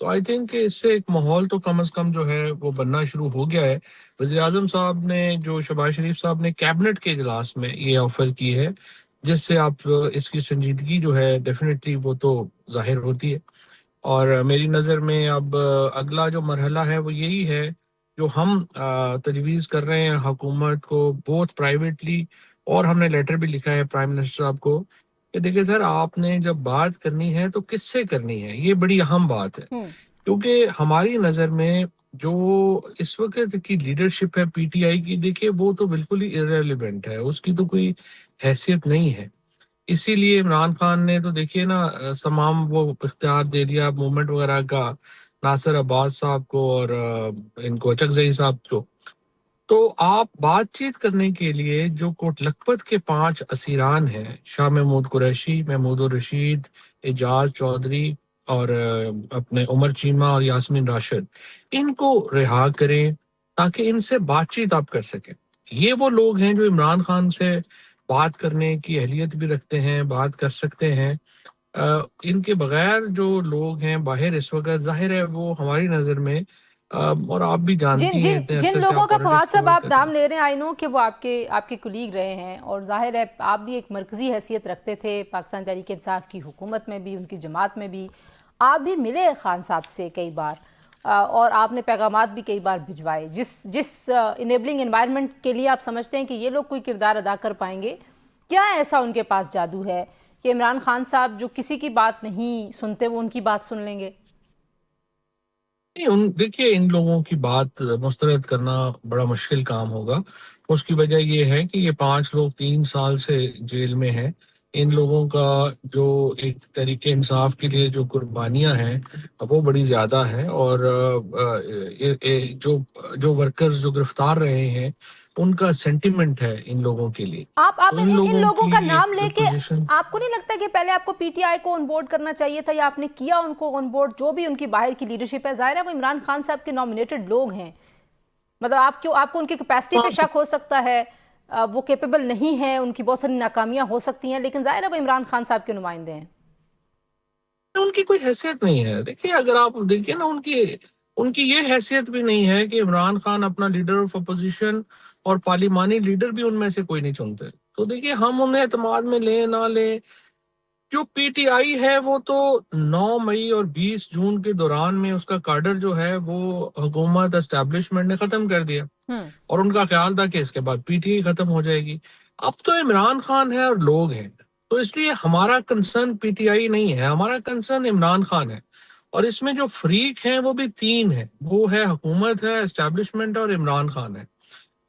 تو I think کہ اس سے ایک ماحول تو کم از کم جو ہے وہ بننا شروع ہو گیا ہے. وزیر اعظم صاحب نے جو شہباز شریف صاحب نے کیبنٹ کے اجلاس میں یہ آفر کی ہے، جس سے آپ اس کی سنجیدگی جو ہے ڈیفینیٹلی وہ تو ظاہر ہوتی ہے. اور میری نظر میں اب اگلا جو مرحلہ ہے وہ یہی ہے جو ہم تجویز کر رہے ہیں حکومت کو، بہت پرائیویٹلی، اور ہم نے لیٹر بھی لکھا ہے پرائم منسٹر صاحب کو کہ دیکھیں سر، آپ نے جب بات کرنی ہے تو کس سے کرنی ہے، یہ بڑی اہم بات ہے. ہوں کیونکہ ہماری نظر میں جو اس وقت کی لیڈرشپ ہے پی ٹی آئی کی، دیکھیے وہ تو بالکل ہی ارریلیونٹ ہے، اس کی تو کوئی حیثیت نہیں ہے. اسی لیے عمران خان نے تو دیکھیے نا تمام وہ اختیار دے دیا موومنٹ وغیرہ کا ناصر عباس صاحب کو اور ان کو اچکزئی صاحب کو. تو آپ بات چیت کرنے کے لیے جو کوٹ لکھپت کے 5 اسیران ہیں، شاہ محمود قریشی، محمود الرشید، اعجاز چودھری اور اپنے عمر چیمہ اور یاسمین راشد، ان کو رہا کریں تاکہ ان سے بات چیت آپ کر سکیں. یہ وہ لوگ ہیں جو عمران خان سے بات کرنے کی اہلیت بھی رکھتے ہیں، بات کر سکتے ہیں. ان کے بغیر جو لوگ ہیں باہر اس وقت، ظاہر ہے وہ ہماری نظر میں اور آپ بھی جن جانتی ہیں، جن اتنے جن عرصے سے لوگوں آپ کا پالیٹکس فواد صاحب کور آپ کر رہے نام ہیں. لے رہے ہیں، آئی نو کہ وہ آپ کے کلیگ رہے ہیں، اور ظاہر ہے آپ بھی ایک مرکزی حیثیت رکھتے تھے پاکستان تحریک انصاف کی حکومت میں بھی، ان کی جماعت میں بھی. آپ بھی ملے خان صاحب سے کئی بار، اور آپ نے پیغامات بھی کئی بار بھجوائے. جس انیبلنگ انوائرمنٹ کے لیے آپ سمجھتے ہیں کہ یہ لوگ کوئی کردار ادا کر پائیں گے، کیا ایسا ان کے پاس جادو ہے کہ عمران خان صاحب جو کسی کی بات نہیں سنتے وہ ان کی بات سن لیں گے؟ دیکھیے ان لوگوں کی بات مسترد کرنا بڑا مشکل کام ہوگا. اس کی وجہ یہ ہے کہ یہ 5 لوگ 3 سال سے جیل میں ہیں. ان لوگوں کا جو ایک تحریک انصاف کے لیے جو قربانیاں ہیں وہ بڑی زیادہ ہیں، اور جو ورکرز جو گرفتار رہے ہیں ان کا سینٹیمنٹ ہے ان لوگوں کے لیے. آپ تو ان ان لوگوں لوگوں کی کا نام ایک لے کے پوزیشن، آپ کو نہیں لگتا کہ پہلے آپ کو پی ٹی آئی کو آن بورڈ کرنا چاہیے تھا، یا آپ نے کیا ان کو آن بورڈ؟ جو بھی ان کی باہر کی لیڈرشپ ہے، ظاہر ہے وہ عمران خان صاحب کے نامینیٹڈ لوگ ہیں. مطلب آپ کو ان کی کیپیسٹی پہ شک ہو سکتا ہے، وہ کیپیبل نہیں ہیں، ان کی بہت ساری ناکامیاں ہو سکتی ہیں، لیکن ظاہر ہے وہ عمران خان صاحب کے نمائندے ہیں. ان کی کوئی حیثیت نہیں ہے. دیکھیے اگر آپ دیکھیے نا ان کی یہ حیثیت بھی نہیں ہے کہ عمران خان اپنا لیڈر آف اپوزیشن اور پارلیمانی لیڈر بھی ان میں سے کوئی نہیں چنتے. تو دیکھیے ہم انہیں اعتماد میں لیں نہ لیں، جو پی ٹی آئی ہے وہ تو 9 مئی اور 20 جون کے دوران میں اس کا کارڈر جو ہے وہ حکومت اسٹیبلشمنٹ نے ختم کر دیا، ہوں اور ان کا خیال تھا کہ اس کے بعد پی ٹی آئی ختم ہو جائے گی. اب تو عمران خان ہے اور لوگ ہیں، تو اس لیے ہمارا کنسرن پی ٹی آئی نہیں ہے، ہمارا کنسرن عمران خان ہے. اور اس میں جو فریق ہیں وہ بھی 3 ہیں، وہ ہے حکومت ہے، اسٹیبلشمنٹ اور عمران خان ہے.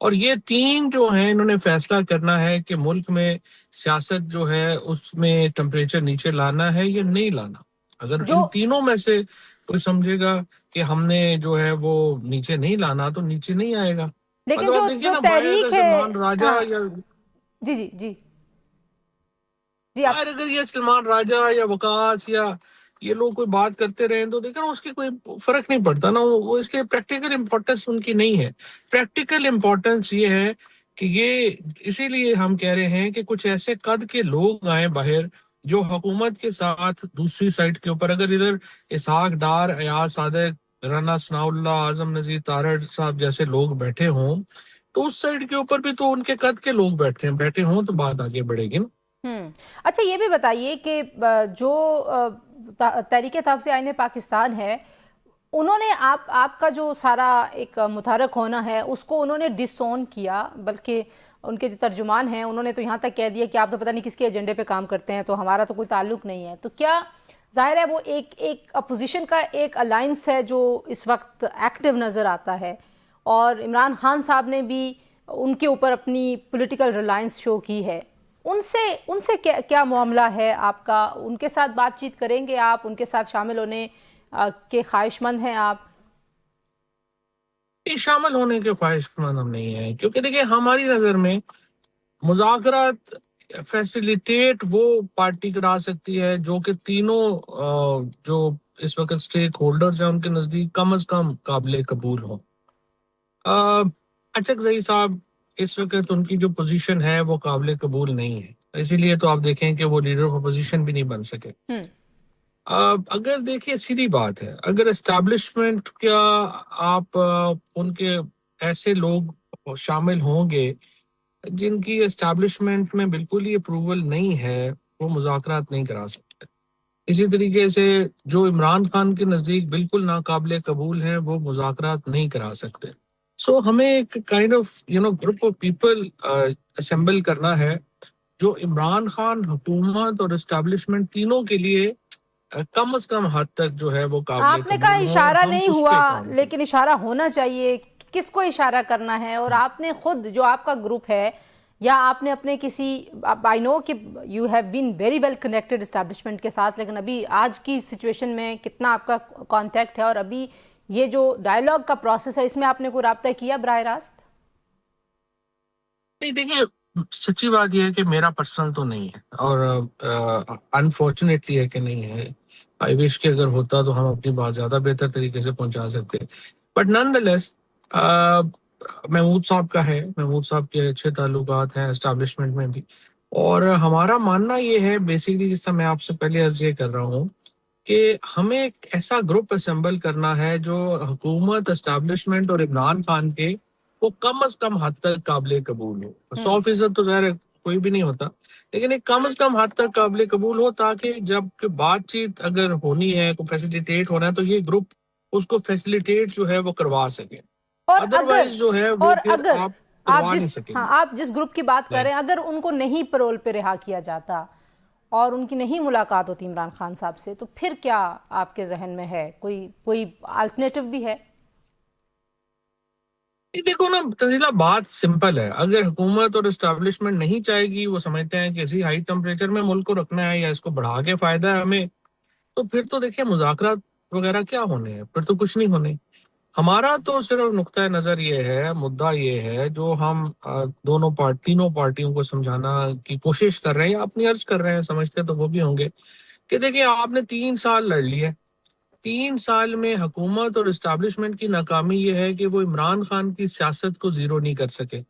اور یہ 3 جو ہیں انہوں نے فیصلہ کرنا ہے کہ ملک میں سیاست جو ہے اس میں ٹمپریچر نیچے لانا ہے یا نہیں لانا. اگر جو ان تینوں میں سے کوئی سمجھے گا کہ ہم نے جو ہے وہ نیچے نہیں لانا تو نیچے نہیں آئے گا. لیکن مطلب آپ جو دیکھیے جو نا، باہر اگر تحریک ہے، سلمان راجہ ہاں، یا جی جی جی جی آپ باہر اگر یہ سلمان راجہ یا وکاس یا یہ لوگ کوئی بات کرتے رہے تو دیکھا نا اس کی کوئی فرق نہیں پڑتا نا، وہ اس کے پریکٹیکل امپورٹنس ان کی نہیں ہے. پریکٹیکل امپورٹنس یہ ہے کہ یہ اسی لیے ہم کہہ رہے ہیں کہ کچھ ایسے قد کے لوگ آئیں باہر جو حکومت کے ساتھ دوسری سائڈ کے اوپر، اگر ادھر اسحاق ڈار، ایاز صادق، رانا ثناء اللہ، اعظم نذیر تارڑ صاحب جیسے لوگ بیٹھے ہوں تو اس سائڈ کے اوپر بھی تو ان کے قد کے لوگ بیٹھے ہوں تو بات آگے بڑھے گی نا. اچھا یہ بھی بتائیے کہ جو تحریک تحفظ آئین پاکستان ہے، انہوں نے آپ کا جو سارا ایک متحرک ہونا ہے اس کو انہوں نے ڈس اون کیا، بلکہ ان کے جو ترجمان ہیں انہوں نے تو یہاں تک کہہ دیا کہ آپ تو پتہ نہیں کس کے ایجنڈے پہ کام کرتے ہیں، تو ہمارا تو کوئی تعلق نہیں ہے. تو کیا ظاہر ہے وہ ایک اپوزیشن کا ایک الائنس ہے جو اس وقت ایکٹیو نظر آتا ہے، اور عمران خان صاحب نے بھی ان کے اوپر اپنی پولیٹیکل ریلائنس شو کی ہے. ان سے کیا معاملہ ہے آپ کا؟ ان کے ساتھ بات چیت کریں گے آپ؟ ان کے ساتھ شامل ہونے کے خواہش مند ہیں آپ؟ شامل ہونے کے خواہش مند ہم نہیں ہیں، کیونکہ دیکھیں ہماری نظر میں مذاکرات فیسیلیٹیٹ وہ پارٹی کرا سکتی ہے جو کہ تینوں جو اس وقت سٹیک ہولڈرز ہیں ان کے نزدیک کم از کم قابل قبول ہوں. اچکزئی صاحب اس وقت ان کی جو پوزیشن ہے وہ قابل قبول نہیں ہے، اسی لیے تو آپ دیکھیں کہ وہ لیڈر آف اپوزیشن بھی نہیں بن سکے. اگر دیکھیے سیدھی بات ہے، اگر اسٹیبلشمنٹ کا آپ ان کے ایسے لوگ شامل ہوں گے جن کی اسٹیبلشمنٹ میں بالکل ہی اپروول نہیں ہے، وہ مذاکرات نہیں کرا سکتے. اسی طریقے سے جو عمران خان کے نزدیک بالکل ناقابل قبول ہیں وہ مذاکرات نہیں کرا سکتے. سو ہمیں ایک kind of group of people assemble کرنا ہے جو عمران خان، حکومت اور اسٹیبلشمنٹ تینوں کے لیے کم از کم حد تک جو ہے وہ قابل آپ نے کہا قبول ہوں اور اشارہ ہم نہیں اس ہوا، پہ کام کریں. لیکن اشارہ ہونا چاہیے. کس کو اشارہ کرنا ہے؟ اور آپ نے خود جو آپ کا گروپ ہے یا آپ نے اپنے کسی، آئی نو کہ you have been very well connected establishment کے ساتھ، لیکن ابھی آج کی سچویشن میں کتنا آپ کا کانٹیکٹ ہے، اور ابھی یہ جو ڈائیلاگ کا پروسیس ہے اس میں آپ نے کوئی رابطہ کیا براہ راست؟ نہیں دیکھیے، سچی بات یہ ہے کہ میرا پرسنل تو نہیں ہے، اور انفارچونیٹلی ہے کہ نہیں ہے. آئی وش کہ اگر ہوتا تو ہم اپنی بات زیادہ بہتر طریقے سے پہنچا سکتے. بٹ نن دا لیس محمود صاحب کا ہے، محمود صاحب کے اچھے تعلقات ہیں اسٹیبلشمنٹ میں بھی. اور ہمارا ماننا یہ ہے بیسیکلی، جس طرح میں آپ سے پہلے عرض یہ کر رہا ہوں، کہ ہمیں ایک ایسا گروپ اسمبل کرنا ہے جو حکومت، اسٹیبلشمنٹ اور عمران خان کے وہ کم از کم حد تک قابل قبول ہو. 100% تو ظاہر ہے کوئی بھی نہیں ہوتا، لیکن ایک کم از کم حد تک قابل قبول ہو، تاکہ جب کہ بات چیت اگر ہونی ہے، کو فیسیلیٹیٹ ہونا ہے، تو یہ گروپ اس کو فیسیلیٹیٹ جو ہے وہ کروا سکے. اور اگر ادروائز جو ہے وہ اور پھر اگر آپ آپ کروا نہیں جس سکیں ہاں گے. آپ جس گروپ کی بات کر رہے ہیں، اگر ان کو نہیں پرول پہ رہا کیا جاتا اور ان کی نہیں ملاقات ہوتی عمران خان صاحب سے، تو پھر کیا آپ کے ذہن میں ہے؟ کوئی الٹرنیٹو بھی ہے؟ دیکھو نا تنزیلہ، بات سمپل ہے. اگر حکومت اور اسٹیبلشمنٹ نہیں چاہے گی، وہ سمجھتے ہیں کہ اسی ہائی ٹمپریچر میں ملک کو رکھنا ہے یا اس کو بڑھا کے فائدہ ہے ہمیں، تو پھر تو دیکھیں مذاکرات وغیرہ کیا ہونے ہیں، پھر تو کچھ نہیں ہونے. ہمارا تو صرف نقطۂ نظر یہ ہے، مدعا یہ ہے، جو ہم تینوں پارٹیوں کو سمجھانا کی کوشش کر رہے ہیں یا اپنی عرض کر رہے ہیں، سمجھتے تو وہ بھی ہوں گے، کہ دیکھیں آپ نے 3 سال لڑ لیے. 3 سال میں حکومت اور اسٹیبلشمنٹ کی ناکامی یہ ہے کہ وہ عمران خان کی سیاست کو زیرو نہیں کر سکے.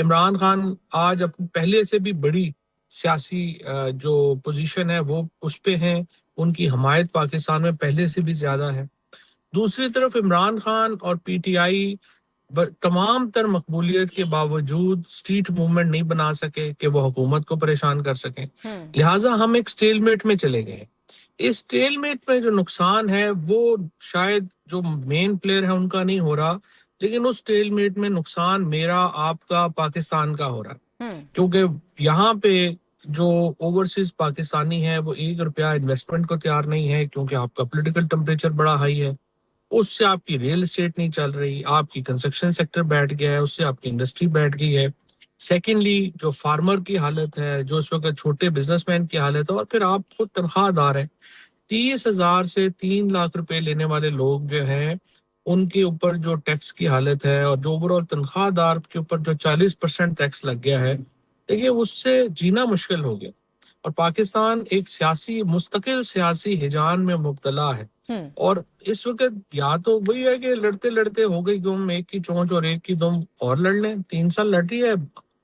عمران خان آج پہلے سے بھی بڑی سیاسی جو پوزیشن ہے وہ اس پہ ہیں، ان کی حمایت پاکستان میں پہلے سے بھی زیادہ ہے. دوسری طرف عمران خان اور پی ٹی آئی تمام تر مقبولیت کے باوجود اسٹریٹ موومنٹ نہیں بنا سکے کہ وہ حکومت کو پریشان کر سکیں. لہٰذا ہم ایک سٹیل میٹ میں چلے گئے. اس سٹیل میٹ میں جو نقصان ہے وہ شاید جو مین پلیئر ہے ان کا نہیں ہو رہا، لیکن اس سٹیل میٹ میں نقصان میرا، آپ کا، پاکستان کا ہو رہا ہے. کیونکہ یہاں پہ جو اوورسیز پاکستانی ہے وہ 1 روپیہ انویسٹمنٹ کو تیار نہیں ہے، کیونکہ آپ کا پولیٹیکل ٹمپریچر بڑا ہائی ہے. اس سے آپ کی ریل اسٹیٹ نہیں چل رہی، آپ کی کنسٹرکشن سیکٹر بیٹھ گیا ہے، اس سے آپ کی انڈسٹری بیٹھ گئی ہے. سیکنڈلی جو فارمر کی حالت ہے، جو اس وقت چھوٹے بزنس مین کی حالت ہے، اور پھر آپ خود تنخواہ دار ہیں. 30,000 سے 3 لاکھ روپے لینے والے لوگ جو ہیں ان کے اوپر جو ٹیکس کی حالت ہے، اور جو اوور آل تنخواہ دار کے اوپر جو 40% ٹیکس لگ گیا ہے، دیکھیے اس سے جینا مشکل ہو گیا. اور پاکستان ایک مستقل سیاسی ہجان میں مبتلا ہے. اور اس وقت یا تو وہی ہے کہ لڑتے لڑتے ہو گئی گم، ایک کی چونچ اور ایک کی دم، اور لڑ لیں. 3 سال لڑی ہے،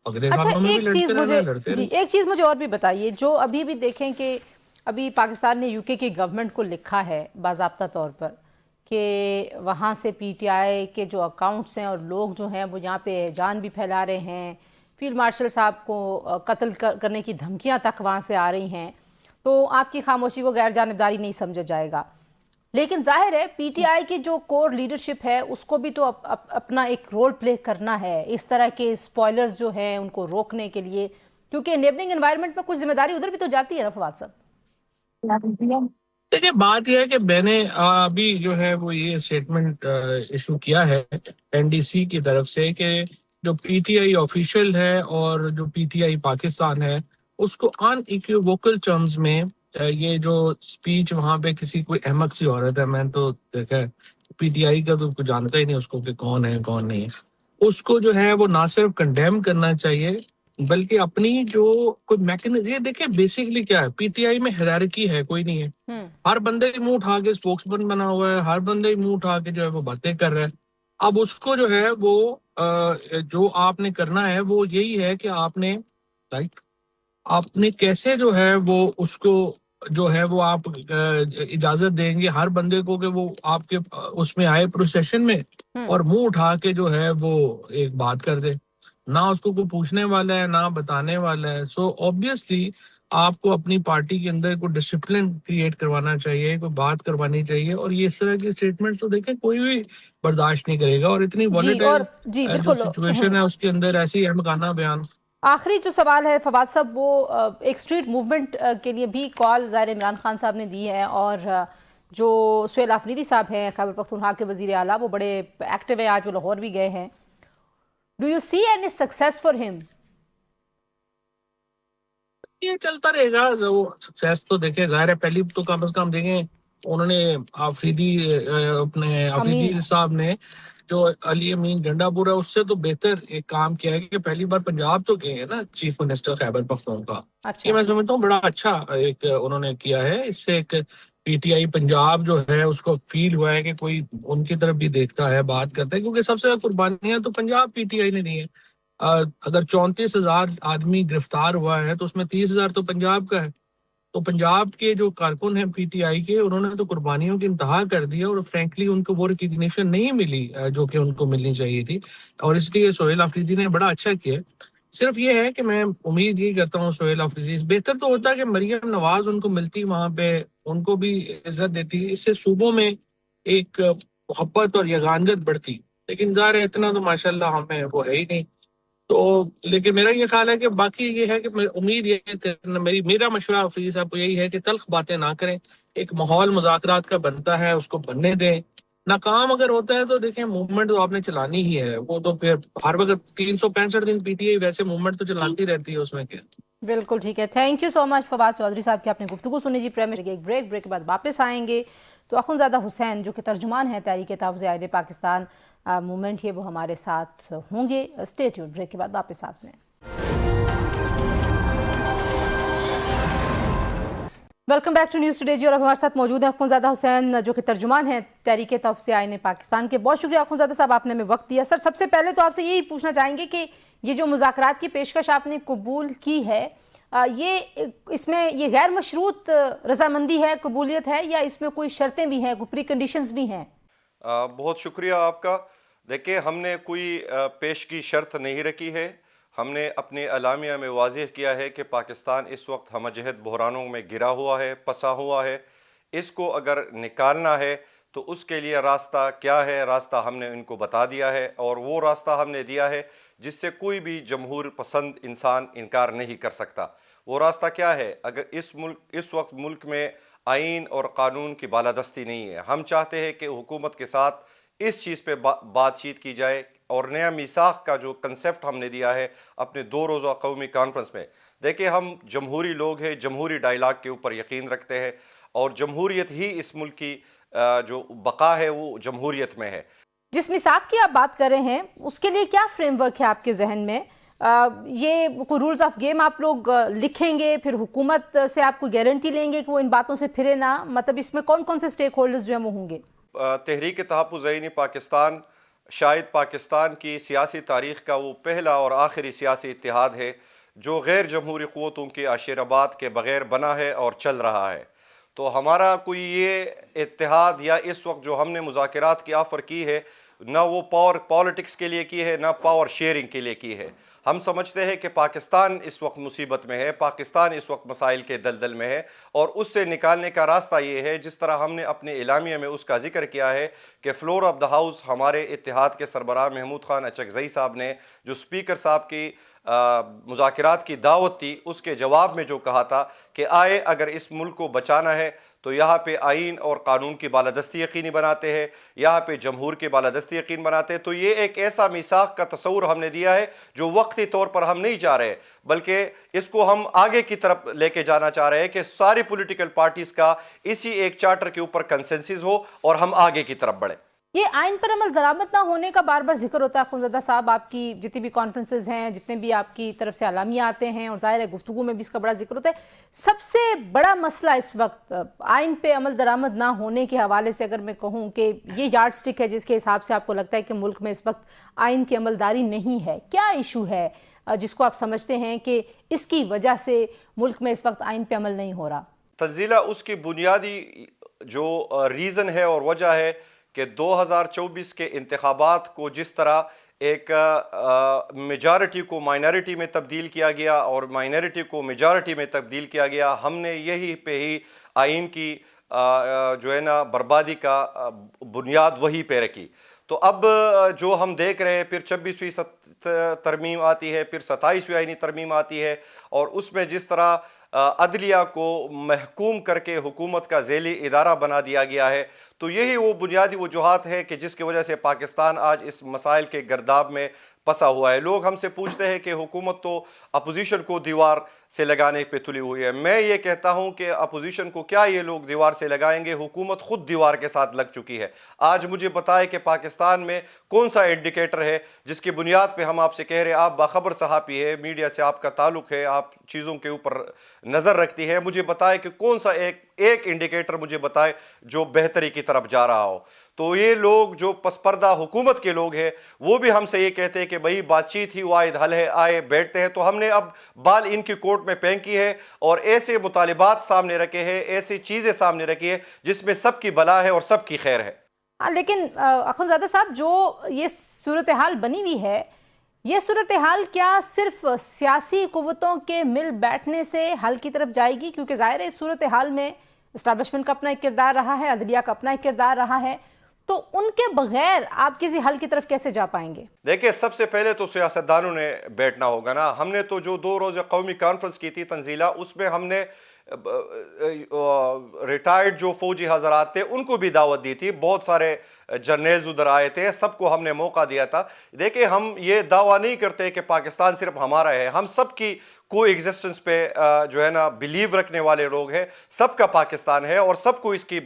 اگلے اچھا، سالوں میں بھی لڑتے رہنا ہے، لڑتے رہے. ایک چیز مجھے اور بھی بتائیے. جو ابھی بھی دیکھیں کہ ابھی پاکستان نے یو کے کی گورنمنٹ کو لکھا ہے باضابطہ طور پر کہ وہاں سے پی ٹی آئی کے جو اکاؤنٹس ہیں اور لوگ جو ہیں وہ یہاں پہ جان بھی پھیلا رہے ہیں، فیلڈ مارشل صاحب کو قتل کرنے کی دھمکیاں تک وہاں سے آ رہی ہیں، تو آپ کی خاموشی کو غیر جانبداری نہیں سمجھا جائے گا. لیکن ظاہر ہے پی ٹی آئی کی جو کور لیڈرشپ ہے اس کو بھی تو اپنا ایک رول پلے کرنا ہے اس طرح کے سپوائلرز جو ہیں ان کو روکنے کے لیے، کیونکہ نیبرنگ انوائرمنٹ میں کچھ ذمہ داری ادھر بھی تو جاتی ہے نا فواد صاحب. دیکھیں بات یہ ہے کہ میں نے ابھی جو ہے وہ یہ اسٹیٹمنٹ ایشو کیا ہے این ڈی سی کی طرف سے کہ جو پی ٹی آئی آفیشیل ہے اور جو پی ٹی آئی پاکستان ہے اس کو ان ایکویوکل ٹرمز میں یہ جو سپیچ وہاں پہ کسی کوئی احمق سی عورت ہے، میں تو دیکھا پی ٹی آئی کا تو کوئی جانتا ہی نہیں اس کو کہ کون ہے کون نہیں ہے، اس کو جو ہے وہ نہ صرف کنڈیم کرنا چاہیے بلکہ اپنی جو کوئی میکنزم، یہ دیکھیں بیسیکلی کیا ہے، پی ٹی آئی میں ہیرارکی ہے کوئی نہیں ہے. ہر بندے منہ اٹھا کے اسپوکس مین بنا ہوا ہے، ہر بندے منہ اٹھا کے جو ہے وہ باتیں کر رہا ہے. اب اس کو جو ہے وہ جو آپ نے کرنا ہے وہ یہی ہے کہ آپ نے کیسے جو ہے وہ اس کو جو ہے وہ آپ اجازت دیں گے ہر بندے کو کہ وہ آپ کے اس میں آئے پروسیشن میں اور منہ اٹھا کے جو ہے وہ ایک بات کر دے، نہ اس کو کوئی پوچھنے والا ہے نہ بتانے والا ہے. سو آبویسلی آپ کو اپنی پارٹی کے اندر کوئی ڈسپلن کریٹ کروانا چاہیے، کوئی بات کروانی چاہیے، اور یہ اس طرح کی اسٹیٹمنٹ تو دیکھیں کوئی بھی برداشت نہیں کرے گا. اور اتنی جی اور والیٹائل جی جو بالکل. سچویشن ہے اس کے اندر ایسی احمقانہ بیان. آخری جو سوال ہے فواد صاحب، وہ ایک اسٹریٹ موومنٹ کے لیے بھی کال ظاہر عمران خان صاحب نے دی ہے، اور جو سہیل آفریدی صاحب ہیں خیبر پختونخوا کے وزیر اعلیٰ، وہ بڑے ایکٹیو ہیں، آج وہ لاہور بھی گئے ہیں. Do you see any success for ہم؟ یہ چلتا رہے گا. وہ سکسیس تو دیکھیں ظاہر ہے پہلی تو کم از کم دیکھیں انہوں نے اپنے امین. آفریدی صاحب نے جو علی امین گنڈا پور ہے اس سے تو بہتر ایک کام کیا ہے کہ پہلی بار پنجاب تو گئے ہیں نا چیف منسٹر خیبر پختونخوا. یہ اچھا. میں سمجھتا ہوں بڑا اچھا ایک انہوں نے کیا ہے. اس سے ایک پی ٹی آئی پنجاب جو ہے اس کو فیل ہوا ہے کہ کوئی ان کی طرف بھی دیکھتا ہے، بات کرتا ہے، کیونکہ سب سے زیادہ قربانیاں تو پنجاب پی ٹی آئی نے دی ہیں. اگر 34,000 آدمی گرفتار ہوا ہے تو اس میں 30,000 تو پنجاب کا ہے. تو پنجاب کے جو کارکن ہیں پی ٹی آئی کے، انہوں نے تو قربانیوں کی انتہا کر دی اور فرینکلی ان کو وہ ریکگنیشن نہیں ملی جو کہ ان کو ملنی چاہیے تھی. اور اس لیے سہیل آفریدی نے بڑا اچھا کیا. صرف یہ ہے کہ میں امید یہی کرتا ہوں سہیل آفریدی بہتر تو ہوتا ہے کہ مریم نواز ان کو ملتی وہاں پہ، ان کو بھی عزت دیتی، اس سے صوبوں میں ایک محبت اور یگانگت بڑھتی. لیکن ظاہر ہے اتنا تو ماشاءاللہ ہمیں وہ ہے ہی نہیں. تو لیکن میرا یہ خیال ہے کہ باقی یہ ہے کہ امید یہ ہے، میرا مشورہ آفریدی صاحب کو یہی ہے کہ تلخ باتیں نہ کریں. ایک ماحول مذاکرات کا بنتا ہے، اس کو بننے دیں. ناکام اگر ہوتا ہے تو دیکھیں موومنٹ تو آپ نے چلانی ہی ہے، وہ تو پھر ہر وقت 365 دن پی ٹی آئی ویسے موومنٹ تو چلاتی رہتی ہے، اس میں کیا. بالکل ٹھیک ہے. تھینک یو سو مچ فواد چودھری صاحب کی آپ نے گفتگو سنی. جی ایک بریک کے بعد واپس آئیں گے تو اخونزادہ حسین جو کہ ترجمان ہیں تحریک تحفظ آئین پاکستان موومنٹ ہے، وہ ہمارے ساتھ ہوں گے. اسٹے ٹیونڈ، بریک کے بعد واپس ساتھ میں. Welcome back to news today. جی اور اب ہمارے ساتھ موجود ہیں اخونزادہ حسین جو کہ ترجمان ہیں تحریک تحفظ آئین پاکستان کے. بہت شکریہ اخونزادہ صاحب، آپ نے ہمیں وقت دیا. سر سب سے پہلے تو آپ سے یہی پوچھنا چاہیں گے کہ یہ جو مذاکرات کی پیشکش آپ نے قبول کی ہے، یہ اس میں یہ غیر مشروط رضامندی ہے، قبولیت ہے، یا اس میں کوئی شرطیں بھی ہیں، کوئی پری کنڈیشنز بھی ہیں؟ بہت شکریہ آپ کا. دیکھیں ہم نے کوئی پیش کی شرط نہیں رکھی ہے. ہم نے اپنے اعلامیہ میں واضح کیا ہے کہ پاکستان اس وقت ہمہ جہت بحرانوں میں گرا ہوا ہے، پسا ہوا ہے. اس کو اگر نکالنا ہے تو اس کے لیے راستہ کیا ہے، راستہ ہم نے ان کو بتا دیا ہے، اور وہ راستہ ہم نے دیا ہے جس سے کوئی بھی جمہور پسند انسان انکار نہیں کر سکتا. وہ راستہ کیا ہے؟ اگر اس وقت ملک میں آئین اور قانون کی بالادستی نہیں ہے، ہم چاہتے ہیں کہ حکومت کے ساتھ اس چیز پہ بات چیت کی جائے. اور نیا میثاق کا جو کنسیپٹ ہم نے دیا ہے اپنے 2 روزہ قومی کانفرنس میں، دیکھیں ہم جمہوری لوگ ہیں، جمہوری ڈائلاگ کے اوپر یقین رکھتے ہیں، اور جمہوریت ہی اس ملک کی جو بقا ہے وہ جمہوریت میں ہے. جس میثاق کی آپ بات کر رہے ہیں اس کے لیے کیا فریم ورک ہے آپ کے ذہن میں؟ یہ کوئی رولز آف گیم آپ لوگ لکھیں گے، پھر حکومت سے آپ کو گارنٹی لیں گے کہ وہ ان باتوں سے پھرے نہ؟ مطلب اس میں کون کون سے سٹیک ہولڈرز جو ہیں وہ ہوں گے؟ تحریک تحفظ آئین پاکستان شاید پاکستان کی سیاسی تاریخ کا وہ پہلا اور آخری سیاسی اتحاد ہے جو غیر جمہوری قوتوں کے آشیرآباد کے بغیر بنا ہے اور چل رہا ہے. تو ہمارا کوئی یہ اتحاد یا اس وقت جو ہم نے مذاکرات کی آفر کی ہے، نہ وہ پاور پالیٹکس کے لیے کی ہے، نہ پاور شیئرنگ کے لیے کی ہے. ہم سمجھتے ہیں کہ پاکستان اس وقت مصیبت میں ہے، پاکستان اس وقت مسائل کے دلدل میں ہے، اور اس سے نکالنے کا راستہ یہ ہے جس طرح ہم نے اپنے اعلامیہ میں اس کا ذکر کیا ہے کہ فلور آف دا ہاؤس ہمارے اتحاد کے سربراہ محمود خان اچکزئی صاحب نے جو اسپیکر صاحب کی مذاکرات کی دعوت تھی اس کے جواب میں جو کہا تھا کہ آئے اگر اس ملک کو بچانا ہے تو یہاں پہ آئین اور قانون کی بالادستی یقینی بناتے ہیں، یہاں پہ جمہور کی بالادستی یقین بناتے ہیں. تو یہ ایک ایسا میثاق کا تصور ہم نے دیا ہے جو وقتی طور پر ہم نہیں چاہ رہے، بلکہ اس کو ہم آگے کی طرف لے کے جانا چاہ رہے ہیں کہ ساری پولیٹیکل پارٹیز کا اسی ایک چارٹر کے اوپر کنسنسس ہو اور ہم آگے کی طرف بڑھیں. یہ آئین پر عمل درآمد نہ ہونے کا بار بار ذکر ہوتا ہے اخونزادہ صاحب. آپ کی جتنی بھی کانفرنسز ہیں، جتنے بھی آپ کی طرف سے اعلامیہ آتے ہیں، اور ظاہر ہے گفتگو میں بھی اس کا بڑا ذکر ہوتا ہے. سب سے بڑا مسئلہ اس وقت آئین پہ عمل درآمد نہ ہونے کے حوالے سے اگر میں کہوں کہ یہ یارڈ سٹک ہے جس کے حساب سے آپ کو لگتا ہے کہ ملک میں اس وقت آئین کی عملداری نہیں ہے، کیا ایشو ہے جس کو آپ سمجھتے ہیں کہ اس کی وجہ سے ملک میں اس وقت آئین پہ عمل نہیں ہو رہا؟ تنزیلہ اس کی بنیادی جو ریزن ہے اور وجہ ہے کہ 2024 کے انتخابات کو جس طرح ایک میجارٹی کو مائنارٹی میں تبدیل کیا گیا اور مائنارٹی کو میجارٹی میں تبدیل کیا گیا، ہم نے یہی پہ ہی آئین کی جو ہے نا بربادی کا بنیاد وہی پہ رکھی۔ تو اب جو ہم دیکھ رہے ہیں، پھر 26ویں ترمیم آتی ہے، پھر 27ویں آئینی ترمیم آتی ہے، اور اس میں جس طرح عدلیہ کو محکوم کر کے حکومت کا ذیلی ادارہ بنا دیا گیا ہے، تو یہی وہ بنیادی وجوہات ہے کہ جس کی وجہ سے پاکستان آج اس مسائل کے گرداب میں پسا ہوا ہے۔ لوگ ہم سے پوچھتے ہیں کہ حکومت تو اپوزیشن کو دیوار سے لگانے پہ تلی ہوئی ہے۔ میں یہ کہتا ہوں کہ اپوزیشن کو کیا یہ لوگ دیوار سے لگائیں گے، حکومت خود دیوار کے ساتھ لگ چکی ہے۔ آج مجھے بتائے کہ پاکستان میں کون سا انڈیکیٹر ہے جس کی بنیاد پہ ہم آپ سے کہہ رہے ہیں، آپ باخبر صحافی ہے، میڈیا سے آپ کا تعلق ہے، آپ چیزوں کے اوپر نظر رکھتی ہے، مجھے بتائے کہ کون سا ایک انڈیکیٹر مجھے بتائے جو بہتری کی طرف جا رہا ہو۔ تو یہ لوگ جو پسپردہ حکومت کے لوگ ہیں وہ بھی ہم سے یہ کہتے ہیں کہ بھئی بات چیت ہی واحد حل ہے، آئے بیٹھتے ہیں۔ تو ہم نے اب بال ان کی کورٹ میں پھینکی ہے اور ایسے مطالبات سامنے رکھے ہیں، ایسی چیزیں سامنے رکھی ہے جس میں سب کی بلا ہے اور سب کی خیر ہے۔ لیکن اخوندزادہ صاحب، جو یہ صورتحال بنی ہوئی ہے، یہ صورتحال کیا صرف سیاسی قوتوں کے مل بیٹھنے سے حل کی طرف جائے گی؟ کیونکہ ظاہر ہے اس صورتحال میں اسٹیبلشمنٹ کا اپنا ایک کردار رہا ہے، عدلیہ کا اپنا ایک کردار رہا ہے، تو ان کے بغیر آپ کسی حل کی طرف کیسے جا پائیں گے؟ دیکھیں، سب سے پہلے تو سیاستدانوں نے بیٹھنا ہوگا نا۔ ہم نے تو جو 2 روزہ قومی کانفرنس کی تھی تنزیلہ، اس میں ہم نے ریٹائرڈ جو فوجی حضرات تھے ان کو بھی دعوت دی تھی، بہت سارے جرنیلز ادھر آئے تھے، سب کو ہم نے موقع دیا تھا۔ دیکھیں، ہم یہ دعویٰ نہیں کرتے کہ پاکستان صرف ہمارا ہے، ہم سب کی کو ایگزسٹنس پہ جو ہے نا بلیو رکھنے والے لوگ ہیں، سب کا پاکستان ہے اور سب کو اس کی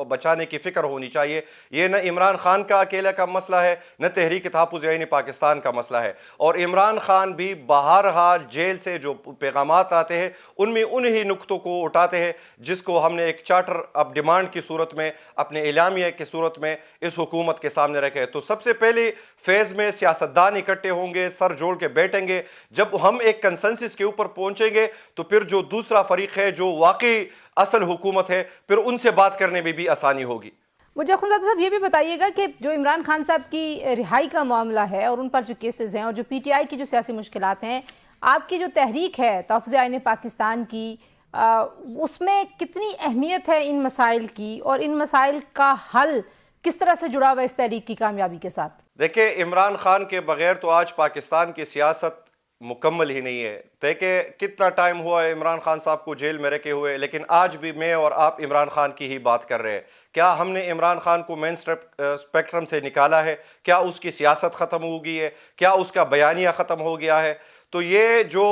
بچانے کی فکر ہونی چاہیے۔ یہ نہ عمران خان کا اکیلے کا مسئلہ ہے، نہ تحریک تحفظ آئین پاکستان کا مسئلہ ہے، اور عمران خان بھی بہرحال جیل سے جو پیغامات آتے ہیں ان میں انہی نقطوں کو اٹھاتے ہیں جس کو ہم نے ایک چارٹر آف ڈیمانڈ کی صورت میں، اپنے اعلامیہ کی صورت میں اس حکومت کے سامنے رکھے۔ تو سب سے پہلے فیز میں سیاستدان اکٹھے ہوں گے، سر جوڑ کے بیٹھیں گے۔ جب ہم ایک کنسنسس کے اوپر پہنچیں گے تو پھر جو دوسرا فریق ہے، جو واقعی اصل حکومت ہے، پھر ان سے بات کرنے میں بھی آسانی ہوگی۔ مجھے اخوندزادہ صاحب یہ بھی بتائیے گا کہ جو عمران خان صاحب کی رہائی کا معاملہ ہے اور ان پر جو کیسز ہیں اور جو پی ٹی آئی کی جو سیاسی مشکلات ہیں، آپ کی جو تحریک ہے تحفظ آئین پاکستان کی، اس میں کتنی اہمیت ہے ان مسائل کی، اور ان مسائل کا حل کس طرح سے جڑا ہوا ہے اس تحریک کی کامیابی کے ساتھ؟ دیکھیں، عمران خان کے بغیر تو آج پاکستان کی سیاست مکمل ہی نہیں ہے۔ دیکھیں کتنا ٹائم ہوا ہے عمران خان صاحب کو جیل میں رکھے ہوئے، لیکن آج بھی میں اور آپ عمران خان کی ہی بات کر رہے ہیں۔ کیا ہم نے عمران خان کو مین اسپیکٹرم سے نکالا ہے؟ کیا اس کی سیاست ختم ہو گئی ہے؟ کیا اس کا بیانیہ ختم ہو گیا ہے؟ تو یہ جو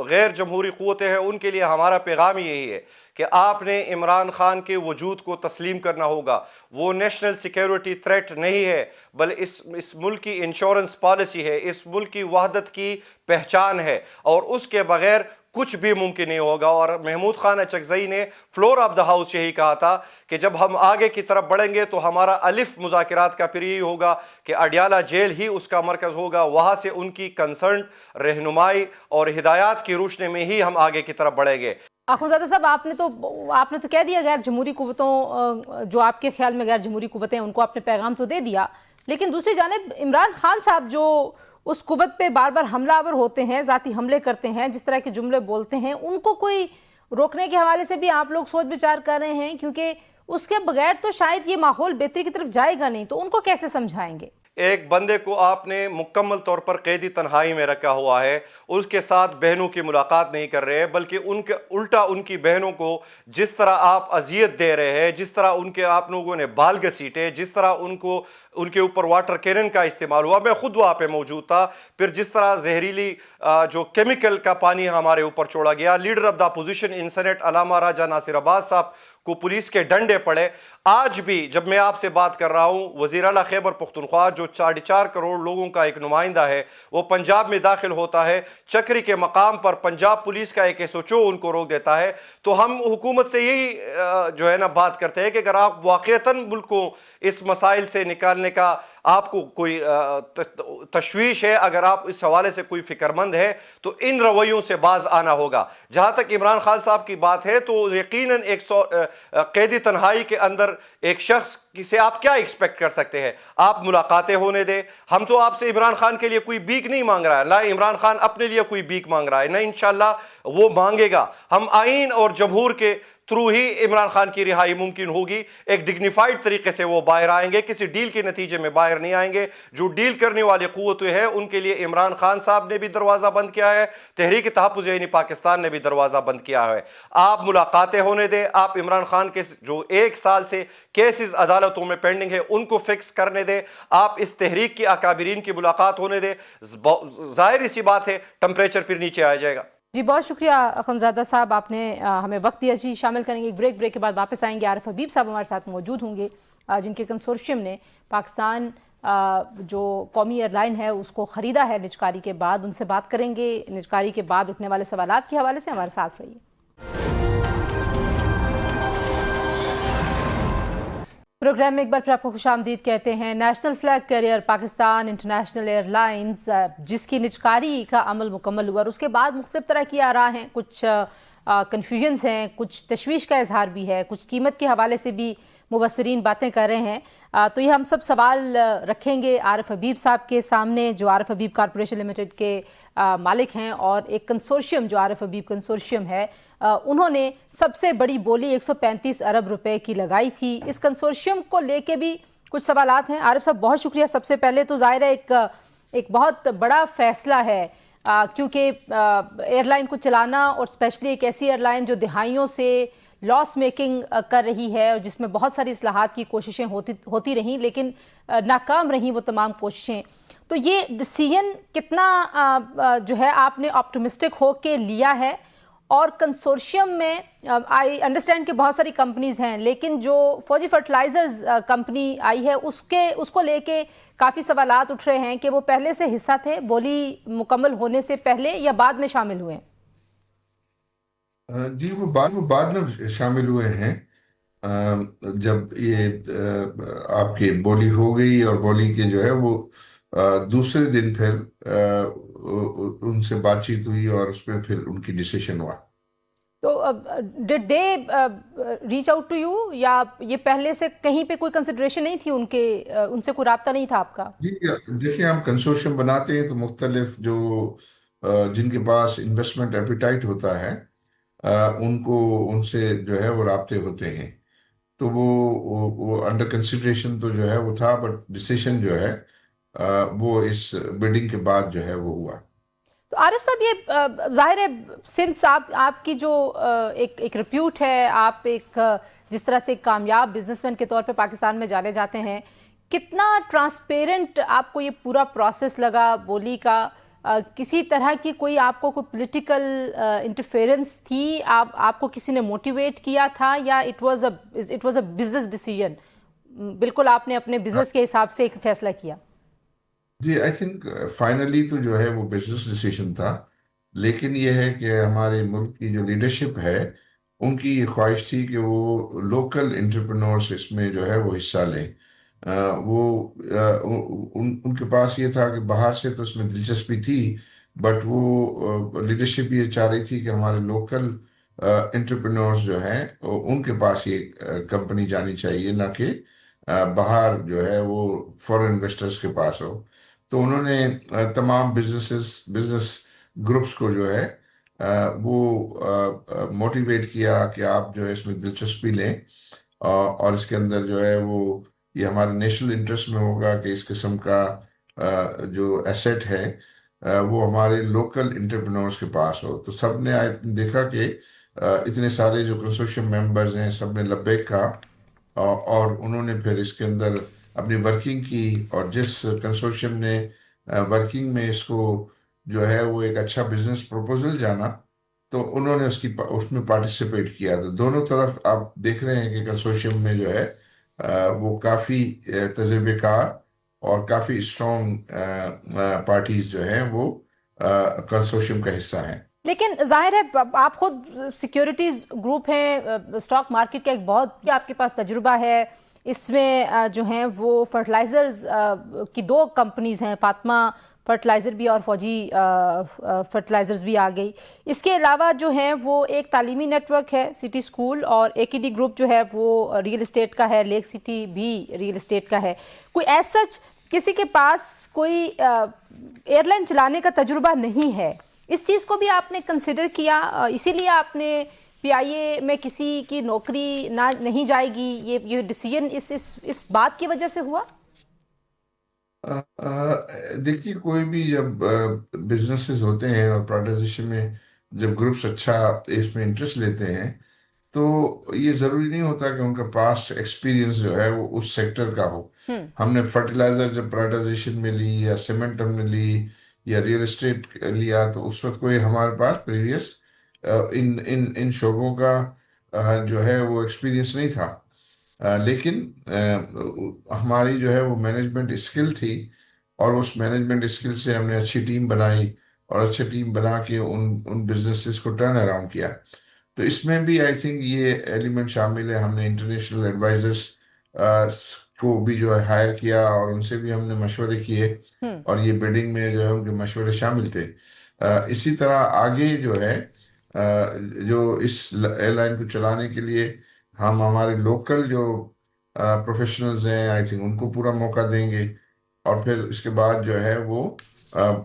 غیر جمہوری قوتیں ہیں ان کے لیے ہمارا پیغام یہی ہے کہ آپ نے عمران خان کے وجود کو تسلیم کرنا ہوگا۔ وہ نیشنل سیکیورٹی تھریٹ نہیں ہے، بل اس ملک کی انشورنس پالیسی ہے، اس ملک کی وحدت کی پہچان ہے، اور اس کے بغیر کچھ بھی ممکن نہیں ہوگا۔ اور محمود خان اچکزئی نے فلور آف دا ہاؤس یہی کہا تھا کہ جب ہم آگے کی طرف بڑھیں گے تو ہمارا الف مذاکرات کا پھر یہی ہوگا کہ اڈیالہ جیل ہی اس کا مرکز ہوگا، وہاں سے ان کی کنسرن رہنمائی اور ہدایات کی روشنی میں ہی ہم آگے کی طرف بڑھیں گے۔ اخوندزادہ صاحب، آپ نے تو کہہ دیا غیر جمہوری قوتوں، جو آپ کے خیال میں غیر جمہوری قوتیں، ان کو آپ نے پیغام تو دے دیا، لیکن دوسری جانب عمران خان صاحب جو اس قوت پہ بار بار حملہ آور ہوتے ہیں، ذاتی حملے کرتے ہیں، جس طرح کے جملے بولتے ہیں، ان کو کوئی روکنے کے حوالے سے بھی آپ لوگ سوچ بچار کر رہے ہیں؟ کیونکہ اس کے بغیر تو شاید یہ ماحول بہتری کی طرف جائے گا نہیں، تو ان کو کیسے سمجھائیں گے؟ ایک بندے کو آپ نے مکمل طور پر قیدی تنہائی میں رکھا ہوا ہے، اس کے ساتھ بہنوں کی ملاقات نہیں کر رہے، بلکہ الٹا ان کی بہنوں کو جس طرح آپ اذیت دے رہے ہیں، جس طرح ان کے آپ لوگوں نے بال گھسیٹے، جس طرح ان کے اوپر واٹر کینن کا استعمال ہوا، میں خود وہاں پہ موجود تھا، پھر جس طرح زہریلی جو کیمیکل کا پانی ہمارے اوپر چھوڑا گیا، leader of the opposition in senate علامہ راجہ ناصر عباس صاحب کو پولیس کے ڈنڈے پڑے۔ آج بھی جب میں آپ سے بات کر رہا ہوں، وزیر اعلیٰ خیبر پختونخوا جو 4.5 کروڑ لوگوں کا ایک نمائندہ ہے، وہ پنجاب میں داخل ہوتا ہے، چکری کے مقام پر پنجاب پولیس کا ایک SHO ان کو روک دیتا ہے۔ تو ہم حکومت سے یہی جو ہے نا بات کرتے ہیں کہ اگر آپ واقعتاً ملک کو اس مسائل سے نکالنے کا آپ کو کوئی تشویش ہے، اگر آپ اس حوالے سے کوئی فکر مند ہے تو ان رویوں سے باز آنا ہوگا۔ جہاں تک عمران خان صاحب کی بات ہے تو یقیناً قیدی تنہائی کے اندر ایک شخص سے آپ کیا ایکسپیکٹ کر سکتے ہیں؟ آپ ملاقاتیں ہونے دیں۔ ہم تو آپ سے عمران خان کے لیے کوئی بھیک نہیں مانگ رہا ہے، نہ عمران خان اپنے لیے کوئی بھیک مانگ رہا ہے، نہ انشاءاللہ وہ مانگے گا۔ ہم آئین اور جمہور کے تھرو ہی عمران خان کی رہائی ممکن ہوگی، ایک ڈگنیفائڈ طریقے سے وہ باہر آئیں گے، کسی ڈیل کے نتیجے میں باہر نہیں آئیں گے۔ جو ڈیل کرنے والی قوتیں ہیں ان کے لیے عمران خان صاحب نے بھی دروازہ بند کیا ہے، تحریک تحفظ یعنی پاکستان نے بھی دروازہ بند کیا ہے۔ آپ ملاقاتیں ہونے دیں، آپ عمران خان کے جو 1 سال سے کیسز عدالتوں میں پینڈنگ ہے ان کو فکس کرنے دیں، آپ اس تحریک کے اکابرین کی ملاقات ہونے دیں، ظاہر سی بات ہے ٹمپریچر پھر نیچے آ جائے گا۔ جی بہت شکریہ اخنزادہ صاحب، آپ نے ہمیں وقت دیا۔ جی شامل کریں گے ایک بریک کے بعد واپس آئیں گے۔ عارف حبیب صاحب ہمارے ساتھ موجود ہوں گے جن کے کنسورشیم نے پاکستان جو قومی ایئر لائن ہے اس کو خریدا ہے نجکاری کے بعد، ان سے بات کریں گے نجکاری کے بعد اٹھنے والے سوالات کے حوالے سے۔ ہمارے ساتھ رہیے۔ پروگرام میں ایک بار پھر آپ کو خوش آمدید کہتے ہیں۔ National flag carrier Pakistan international airlines جس کی نجکاری کا عمل مکمل ہوا اور اس کے بعد مختلف طرح کی آراء ہیں، کچھ کنفیوژنز ہیں، کچھ تشویش کا اظہار بھی ہے، کچھ قیمت کے حوالے سے بھی مبصرین باتیں کر رہے ہیں۔ تو یہ ہم سب سوال رکھیں گے عارف حبیب صاحب کے سامنے جو عارف حبیب کارپوریشن لمیٹڈ کے مالک ہیں، اور ایک کنسورشیم جو عارف حبیب کنسورشیم ہے، انہوں نے سب سے بڑی بولی 135 ارب روپے کی لگائی تھی۔ اس کنسورشیم کو لے کے بھی کچھ سوالات ہیں۔ عارف صاحب بہت شکریہ۔ سب سے پہلے تو ظاہر ہے ایک بہت بڑا فیصلہ ہے، کیونکہ ایئر لائن کو چلانا اور اسپیشلی ایک ایسی ایئر لائن جو دہائیوں سے لاس میکنگ کر رہی ہے اور جس میں بہت ساری اصلاحات کی کوششیں ہوتی رہیں لیکن ناکام رہیں وہ تمام کوششیں، تو یہ ڈیسیژن کتنا جو ہے آپ نے آپٹمسٹک ہو کے لیا ہے؟ اور کنسورشیم میں آئی انڈرسٹینڈ کہ بہت ساری کمپنیز ہیں، لیکن جو فوجی فرٹیلائزرز کمپنی آئی ہے اس کو لے کے کافی سوالات اٹھ رہے ہیں کہ وہ پہلے سے حصہ تھے بولی مکمل ہونے سے پہلے یا بعد میں شامل ہوئے ہیں؟ جی وہ بعد میں شامل ہوئے ہیں۔ جب یہ آپ کی بولی ہو گئی اور بولی کے جو ہے وہ دوسرے دن پھر ان سے بات چیت ہوئی اور اس میں پھر ان کی ڈیسیشن ہوا۔ تو did they reach out to you, یا یہ پہلے سے کہیں پہ کوئی کنسیڈریشن نہیں تھی ان سے کوئی رابطہ نہیں تھا آپ کا؟ جی دیکھیں، ہم کنسورشیم بناتے ہیں تو مختلف جو جن کے پاس انویسٹمنٹ ایپیٹائٹ ہوتا ہے ان سے جو ہے وہ رابطے ہوتے ہیں، تو وہ انڈر کنسیڈریشن تو جو ہے وہ تھا، بٹ ڈیسیشن جو ہے وہ اس بیڈنگ کے بعد جو ہے وہ ہوا۔ تو عارف صاحب یہ ظاہر ہے سنس آپ کی جو ایک ریپیوٹ ہے، آپ ایک جس طرح سے ایک کامیاب بزنس مین کے طور پہ پاکستان میں جانے جاتے ہیں، کتنا ٹرانسپیرنٹ آپ کو یہ پورا پروسیس لگا بولی کا؟ کسی طرح کی کوئی آپ کو کوئی پولیٹیکل انٹرفیئرنس تھی؟ آپ کو کسی نے موٹیویٹ کیا تھا یا it was a business decision? بالکل آپ نے اپنے بزنس کے حساب سے ایک فیصلہ کیا؟ جی آئی تھنک فائنلی تو جو ہے وہ بزنس ڈیسیشن تھا، لیکن یہ ہے کہ ہمارے ملک کی جو لیڈرشپ ہے ان کی یہ خواہش تھی کہ وہ لوکل انٹرپرینورس اس میں جو ہے وہ حصہ لیں۔ ان کے پاس یہ تھا کہ باہر سے تو اس میں دلچسپی تھی، بٹ وہ لیڈرشپ یہ چاہ رہی تھی کہ ہمارے لوکل انٹرپرینورس جو ہیں ان کے پاس یہ کمپنی جانی چاہیے، نہ کہ باہر جو ہے وہ فورن انویسٹرز کے پاس ہو۔ تو انہوں نے تمام بزنس گروپس کو جو ہے وہ موٹیویٹ کیا کہ آپ جو ہے اس میں دلچسپی لیں، اور اس کے اندر جو ہے وہ یہ ہمارے نیشنل انٹرسٹ میں ہوگا کہ اس قسم کا جو ایسیٹ ہے وہ ہمارے لوکل انٹرپرینورس کے پاس ہو۔ تو سب نے دیکھا کہ اتنے سارے جو کنسورشیم ممبرز ہیں سب نے لبیک کہا، اور انہوں نے پھر اس کے اندر اپنی ورکنگ کی، اور جس کنسورشیم نے ورکنگ میں اس کو جو ہے وہ ایک اچھا بزنس پروپوزل جانا تو انہوں نے اس میں پارٹیسپیٹ کیا۔ تو دونوں طرف آپ دیکھ رہے ہیں کہ کنسورشیم میں جو ہے وہ کافی تجربے کار اور کافی اسٹرانگ پارٹیز جو ہیں وہ کنسورشیم کا حصہ ہیں۔ لیکن ظاہر ہے آپ خود سیکیورٹیز گروپ ہیں، اسٹاک مارکیٹ کا ایک بہت آپ کے پاس تجربہ ہے، اس میں جو ہیں وہ فرٹیلائزرز کی 2 کمپنیز ہیں، فاطمہ فرٹیلائزر بھی اور فوجی فرٹیلائزرز بھی آ گئی. اس کے علاوہ جو ہیں وہ ایک تعلیمی نیٹ ورک ہے سٹی اسکول، اور اے کے ڈی گروپ جو ہے وہ ریئل اسٹیٹ کا ہے، لیک سٹی بھی ریئل اسٹیٹ کا ہے. کوئی ایز سچ کسی کے پاس کوئی ایئر لائن چلانے کا تجربہ نہیں ہے. اس چیز کو بھی آپ نے کنسیڈر کیا، اسی لیے آپ نے پی آئی اے میں کسی کی نوکری نہیں جائے گی، یہ ڈیسیژن اس بات کی وجہ سے ہوا؟ دیکھیے، کوئی بھی جب بزنسز ہوتے ہیں اور پرائیویٹائزیشن میں جب گروپس اچھا اس میں انٹرسٹ لیتے ہیں تو یہ ضروری نہیں ہوتا کہ ان کا پاسٹ ایکسپیرینس جو ہے وہ اس سیکٹر کا ہو. ہم نے فرٹیلائزر جب پرائیویٹائزیشن میں لی، یا سیمنٹ ہم نے لی، یا ریئل اسٹیٹ لیا، تو اس وقت کوئی ہمارے پاس پریویس ان شعبوں کا جو ہے وہ ایکسپیرینس نہیں تھا. لیکن ہماری جو ہے وہ مینجمنٹ اسکل تھی، اور اس مینجمنٹ اسکل سے ہم نے اچھی ٹیم بنائی، اور اچھی ٹیم بنا کے ان بزنسز کو ٹرن اراؤنڈ کیا. تو اس میں بھی آئی تھنک یہ ایلیمنٹ شامل ہے. ہم نے انٹرنیشنل ایڈوائزرس کو بھی جو ہے ہائر کیا، اور ان سے بھی ہم نے مشورے کیے، اور یہ بیڈنگ میں جو ہے ان کے مشورے شامل تھے. اسی طرح آگے جو ہے جو اس ایئر لائن کو چلانے کے لیے ہم ہمارے لوکل جو پروفیشنلز ہیں، آئی تھنک ان کو پورا موقع دیں گے. اور پھر اس کے بعد جو ہے وہ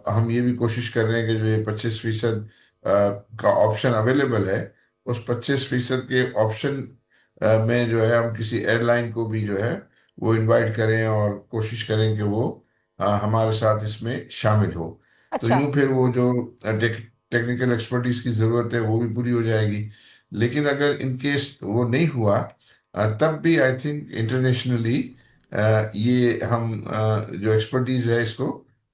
ہم یہ بھی کوشش کر رہے ہیں کہ جو یہ 25% کا آپشن اویلیبل ہے، اس 25% کے آپشن میں جو ہے ہم کسی ایئر لائن کو بھی جو ہے وہ انوائٹ کریں، اور کوشش کریں کہ وہ ہمارے ساتھ اس میں شامل ہو. تو اچھا. یوں پھر وہ جو ٹیکنیکل ایکسپرٹیز کی ضرورت ہے وہ بھی پوری ہو جائے گی. لیکن اگر ان کیس وہ نہیں ہوا، تب بھی آئی تھنک انٹرنیشنلی یہ ہم جو ایکسپرٹیز ہے اس کو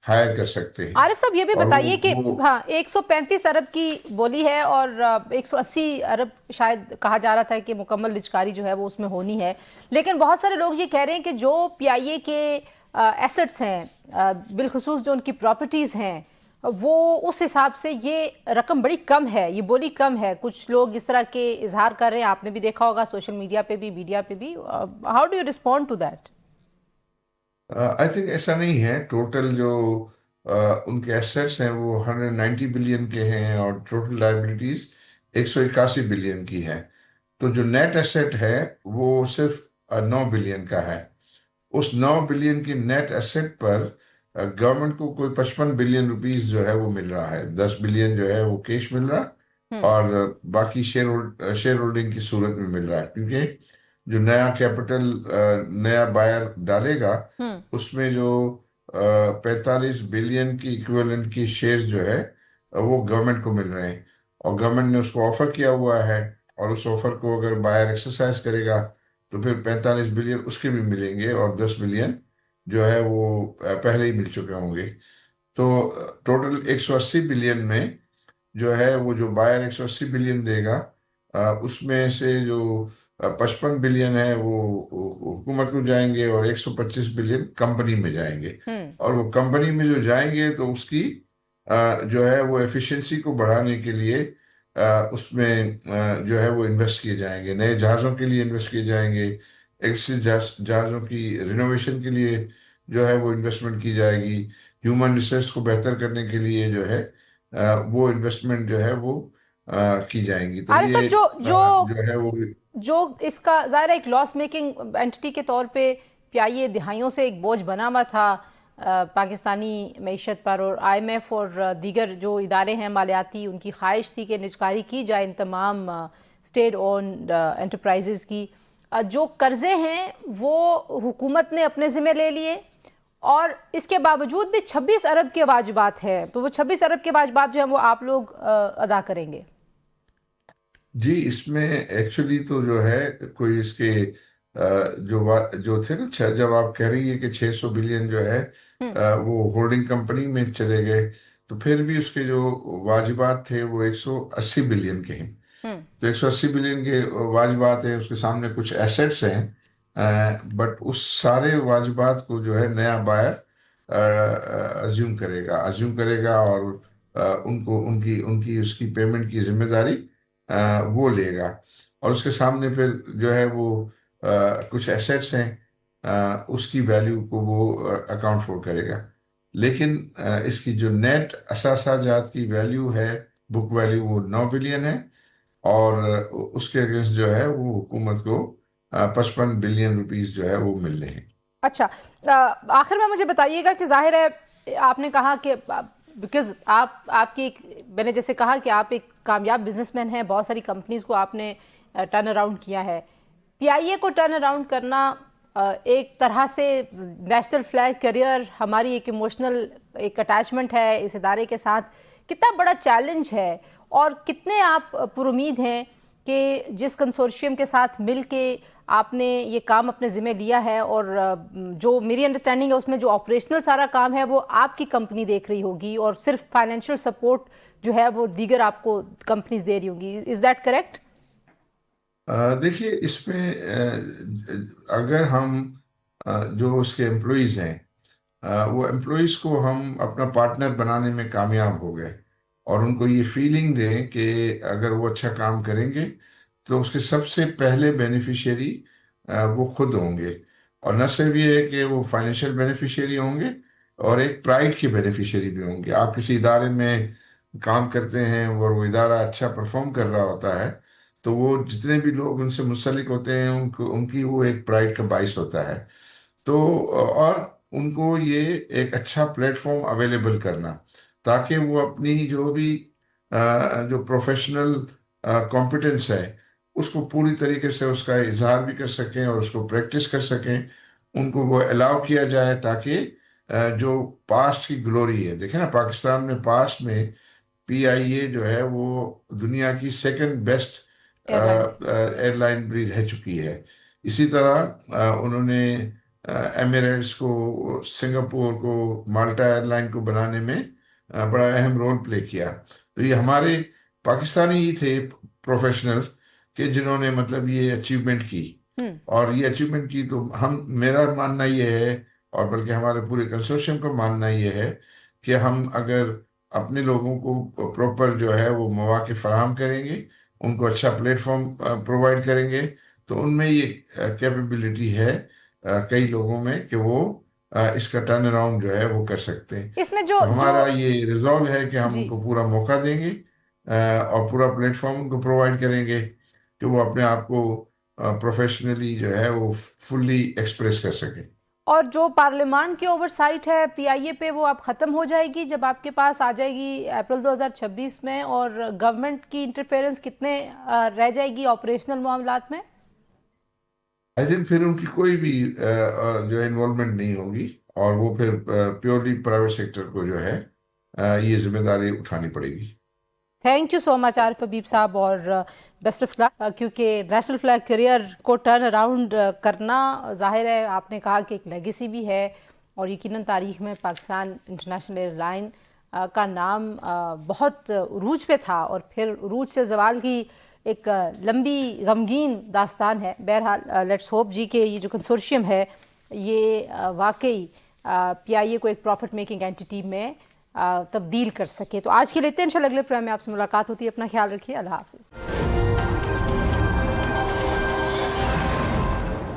ہائر کر سکتے ہیں. عارف صاحب یہ بھی اور بتائیے کہ وہ ہاں 135 ارب کی بولی ہے، اور 180 ارب شاید کہا جا رہا تھا کہ مکمل لچکاری جو ہے وہ اس میں ہونی ہے. لیکن بہت سارے لوگ یہ کہہ رہے ہیں کہ جو پی آئی اے کے ایسٹس ہیں، بالخصوص جو ان کی پراپرٹیز ہیں، وہ اس حساب سے یہ رقم بڑی کم ہے، یہ بولی کم ہے. کچھ لوگ اس طرح کے اظہار کر رہے ہیں، آپ نے بھی دیکھا ہوگا سوشل میڈیا پہ بھی، میڈیا پہ بھی. How do you respond to that? I think ایسا نہیں ہے. ٹوٹل جو ان کے ایسٹس ہیں وہ 190 بلین کے ہیں، اور ٹوٹل لائبلٹیز 181 بلین کی ہیں. تو جو نیٹ ایسٹ ہے وہ صرف 9 بلین کا ہے. اس 9 بلین کی نیٹ ایسٹ پر گورنمنٹ کو کوئی 55 بلین روپیز جو ہے وہ مل رہا ہے. 10 بلین جو ہے وہ کیش مل رہا، اور باقی شیئر ہولڈنگ کی صورت میں مل رہا ہے. کیونکہ جو نیا کیپٹل نیا بائر ڈالے گا، اس میں جو 45 بلین کی ایکویلنٹ کی شیئرز جو ہے وہ گورنمنٹ کو مل رہے ہیں، اور گورنمنٹ نے اس کو آفر کیا ہوا ہے. اور اس آفر کو اگر بائر ایکسرسائز کرے گا تو پھر 45 بلین اس کے بھی ملیں گے، اور 10 بلین جو ہے وہ پہلے ہی مل چکے ہوں گے. تو ٹوٹل 180 بلین میں جو ہے وہ جو بائر 180 بلین دے گا، اس میں سے جو 55 بلین ہے وہ حکومت کو جائیں گے، اور 125 بلین کمپنی میں جائیں گے. اور وہ کمپنی میں جو جائیں گے تو اس کی جو ہے وہ ایفیشنسی کو بڑھانے کے لیے اس میں جو ہے وہ انویسٹ کیے جائیں گے. نئے جہازوں کے لیے انویسٹ کیے جائیں گے، جہازوں کی رینوویشن کے لیے جو ہے وہ انویسٹمنٹ کی جائے گی. ہیومن ریسورس کو بہتر کرنے کے لیے جو ہے وہ انویسٹمنٹ جو ہے وہ کی جائیں گی. تو عارف یہ صاحب جو ہے وہ جو اس کا ظاہر ایک لاس میکنگ اینٹی کے طور پہ پی آئی اے دہائیوں سے ایک بوجھ بنا ہوا تھا پاکستانی معیشت پر، اور آئی ایم ایف اور دیگر جو ادارے ہیں مالیاتی، ان کی خواہش تھی کہ نجکاری کی جائے ان تمام اسٹیٹ اونڈ انٹرپرائزز کی. جو قرضے ہیں وہ حکومت نے اپنے ذمہ لے لیے، اور اس کے باوجود بھی 26 ارب کے واجبات ہیں. تو وہ 26 ارب کے واجبات جو ہیں وہ آپ لوگ ادا کریں گے؟ جی، اس میں ایکچولی تو جو ہے کوئی اس کے جو تھے نا، جب آپ کہہ رہی ہے کہ 600 بلین جو ہے وہ ہولڈنگ کمپنی میں چلے گئے، تو پھر بھی اس کے جو واجبات تھے وہ 180 بلین کے ہیں. تو 180 بلین کے واجبات ہیں، اس کے سامنے کچھ ایسٹس ہیں، بٹ اس سارے واجبات کو جو ہے نیا بائر ازیوم کرے گا، اور ان کی اس کی پیمنٹ کی ذمہ داری وہ لے گا. اور اس کے سامنے پھر جو ہے وہ کچھ ایسیٹس ہیں اس کی ویلیو کو وہ اکاؤنٹ فور کرے گا، لیکن اس کی جو نیٹ اثاثہ جات کی ویلیو ہے، بک ویلیو، وہ 9 بلین ہے، اور اس کے اگینسٹ جو ہے وہ حکومت کو 55 بلین روپیز جو ہے وہ مل رہے ہیں۔ اچھا، آخر میں مجھے بتائیے گا کہ ظاہر ہے آپ نے کہا کہ بیکاز آپ کی میں نے جیسے کہا کہ آپ ایک کامیاب بزنس مین ہیں، بہت ساری کمپنیز کو آپ نے ٹرن اراؤنڈ کیا ہے۔ پی آئی اے کو ٹرن اراؤنڈ کرنا ایک طرح سے نیشنل فلیگ کیریئر، ہماری ایک ایموشنل ایک اٹیچمنٹ ہے اس ادارے کے ساتھ، کتنا بڑا چیلنج ہے، اور کتنے آپ پر امید ہیں کہ جس کنسورشیم کے ساتھ مل کے آپ نے یہ کام اپنے ذمہ لیا ہے، اور جو میری انڈرسٹینڈنگ ہے اس میں جو آپریشنل سارا کام ہے وہ آپ کی کمپنی دیکھ رہی ہوگی، اور صرف فائنینشیل سپورٹ جو ہے وہ دیگر آپ کو کمپنیز دے رہی ہوں گی، از دیٹ کریکٹ؟ دیکھیے، اس میں اگر ہم جو اس کے امپلائیز ہیں، وہ امپلائیز کو ہم اپنا پارٹنر بنانے میں کامیاب ہو گئے، اور ان کو یہ فیلنگ دیں کہ اگر وہ اچھا کام کریں گے تو اس کے سب سے پہلے بینیفیشیری وہ خود ہوں گے، اور نہ صرف یہ ہے کہ وہ فائنینشیل بینیفیشیری ہوں گے، اور ایک پرائڈ کے بینیفیشیری بھی ہوں گے۔ آپ کسی ادارے میں کام کرتے ہیں اور وہ ادارہ اچھا پرفارم کر رہا ہوتا ہے تو وہ جتنے بھی لوگ ان سے منسلک ہوتے ہیں ان کی وہ ایک پرائڈ کا باعث ہوتا ہے۔ تو اور ان کو یہ ایک اچھا پلیٹ فارم اویلیبل کرنا، تاکہ وہ اپنی جو بھی جو پروفیشنل کمپٹنس ہے اس کو پوری طریقے سے اس کا اظہار بھی کر سکیں اور اس کو پریکٹس کر سکیں، ان کو وہ الاؤ کیا جائے، تاکہ جو پاسٹ کی گلوری ہے، دیکھیں نا پاکستان میں پاسٹ میں پی آئی اے جو ہے وہ دنیا کی سیکنڈ بیسٹ ایئر لائن تھی۔ ایئر لائن بھی رہ چکی ہے۔ اسی طرح انہوں نے ایمریٹس کو، سنگاپور کو، مالٹا ایئر لائن کو بنانے میں بڑا اہم رول پلے کیا۔ تو یہ ہمارے پاکستانی ہی تھے پروفیشنل کہ جنہوں نے مطلب یہ اچیومنٹ کی، اور یہ اچیومنٹ کی تو میرا ماننا یہ ہے، اور بلکہ ہمارے پورے کنسورشیم کا ماننا یہ ہے کہ ہم اگر اپنے لوگوں کو پروپر جو ہے وہ مواقع فراہم کریں گے، ان کو اچھا پلیٹ فارم پرووائڈ کریں گے، تو ان میں یہ کیپیبلٹی ہے کئی لوگوں میں کہ وہ اس کا ٹرن اراؤنڈ جو ہے وہ کر سکتے ہیں۔ اس میں جو تو ہمارا یہ ریزولو ہے کہ ہم ان جی کو پورا موقع دیں گے، اور پورا پلیٹ فارم ان کو پرووائڈ کریں گے کہ وہ اپنے آپ کو پروفیشنلی جو ہے وہ فلی ایکسپریس کر سکیں۔ اور جو پارلیمان کی اوور سائٹ ہے پی آئی اے پہ وہ اب ختم ہو جائے گی جب آپ کے پاس آ جائے گی اپریل 2026 میں، اور گورنمنٹ کی انٹرفیئرنس کتنے رہ جائے گی آپریشنل معاملات میں؟ آئی تھنک پھر ان کی کوئی بھی جو انوالومنٹ نہیں ہوگی، اور وہ پھر پیورلی پرائیویٹ سیکٹر کو جو ہے یہ ذمہ داری اٹھانی پڑے گی۔ تھینک یو سو مچ عارف حبیب صاحب، اور بیسٹ آف لک، کیونکہ نیشنل فلیگ کیریئر کو ٹرن اراؤنڈ کرنا ظاہر ہے آپ نے کہا کہ ایک لیگیسی بھی ہے، اور یقیناً تاریخ میں پاکستان انٹرنیشنل ایئر لائن کا نام بہت عروج پہ تھا، اور پھر عروج سے زوال کی ایک لمبی غمگین داستان ہے۔ بہرحال لیٹس ہوپ جی کہ یہ جو کنسورشیم ہے یہ واقعی پی آئی اے کو ایک پروفٹ میکنگ اینٹی میں تبدیل کر سکے۔ تو آج کے لیے اتنے، انشاءاللہ اگلے پروگرام میں آپ سے ملاقات ہوتی ہے، اپنا خیال رکھیے، اللہ حافظ۔